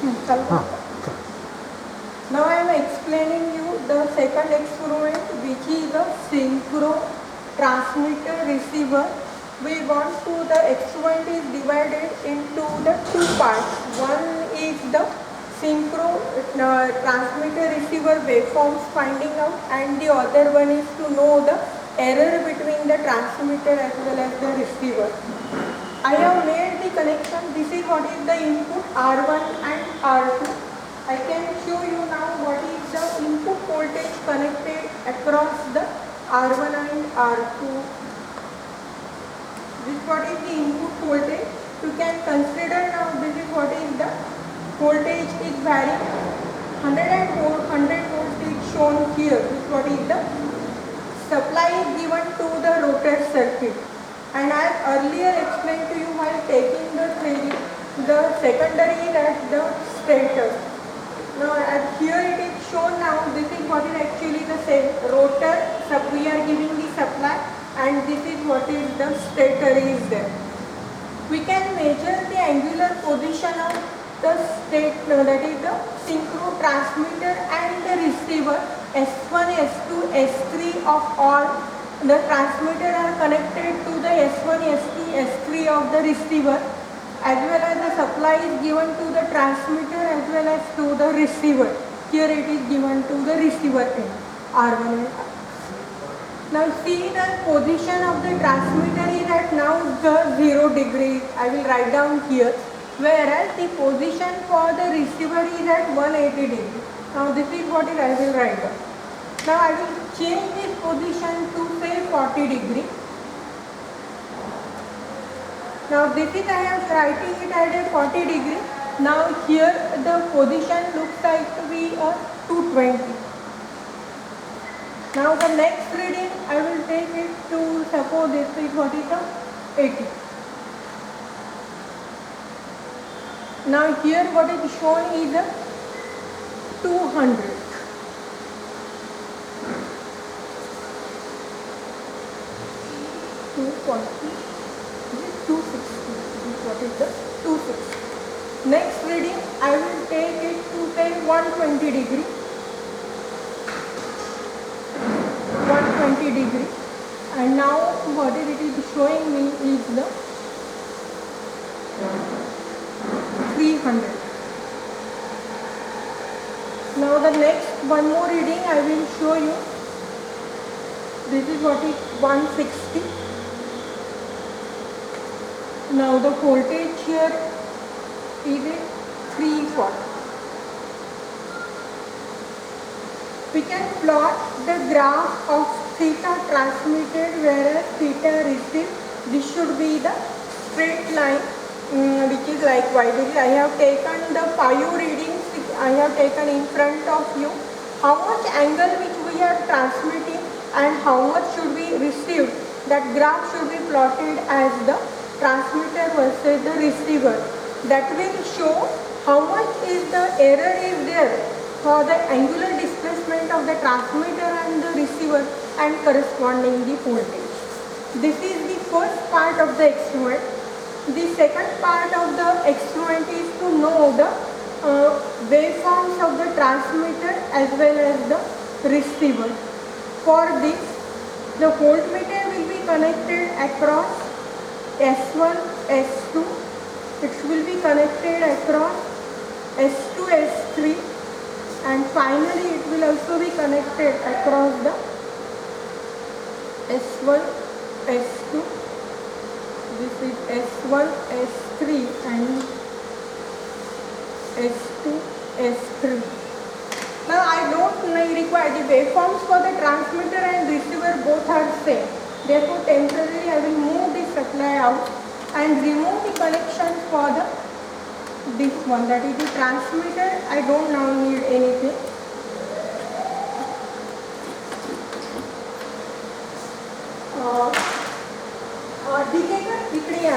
हाँ. Now I am explaining you the second experiment, which is the synchro transmitter receiver. We want to, the experiment is divided into the two parts. One is the synchro transmitter receiver waveforms finding out, and the other one is to know the error between the transmitter as well as the receiver. I have made the connection. This is what is the input R1 and R2. I can show you now what is the input voltage connected across the R1 and R2. This what is the input voltage. You can consider now this is what is the voltage is varying. 100 volts is shown here. This what is the supply is given to the rotor circuit. And I have earlier explained to you while taking the theory, the secondary is at the stator. Now here it is shown now, this is what is actually the same rotor, we are giving the supply, and this is what is the stator is there. We can measure the angular position of the stator, that is the synchro transmitter and the receiver, S1, S2, S3 of all. The transmitter are connected to the S1, S2, S3 of the receiver, as well as the supply is given to the transmitter as well as to the receiver. Here it is given to the receiver end, R1 and R2. Now see the position of the transmitter is at now the 0 degree. I will write down here. Whereas the position for the receiver is at 180 degree. Now this is what I will write down. Now I will change this position to say 40 degree. Now this is I am writing it at a 40 degree. Now here the position looks like to be a 220. Now the next reading I will take it to suppose this is what is the 80. Now here what is shown is a 200. What is the 260? Next reading I will take it to say 120 degree. 120 degree. And now what it is showing me is the 300. Now the next one more reading I will show you. This is what is 160. Now the voltage here is 340. We can plot the graph of theta transmitted whereas theta received. This should be the straight line which is likewise. I have taken the 5 readings which I have taken in front of you. How much angle which we are transmitting and how much should be received. That graph should be plotted as the transmitter versus the receiver. That will show how much is the error is there for the angular displacement of the transmitter and the receiver and corresponding the voltage. This is the first part of the experiment. The second part of the experiment is to know the waveforms of the transmitter as well as the receiver. For this, the voltmeter will be connected across S1, S2. It will be connected across S2, S3, and finally it will also be connected across the S1, S2. This is S1, S3 and S2, S3. Now I don't require the waveforms for the transmitter and receiver, both are same. Therefore temporarily I will move the supply out and remove the connection for the this one, that is the transmitter. I don't now need anything.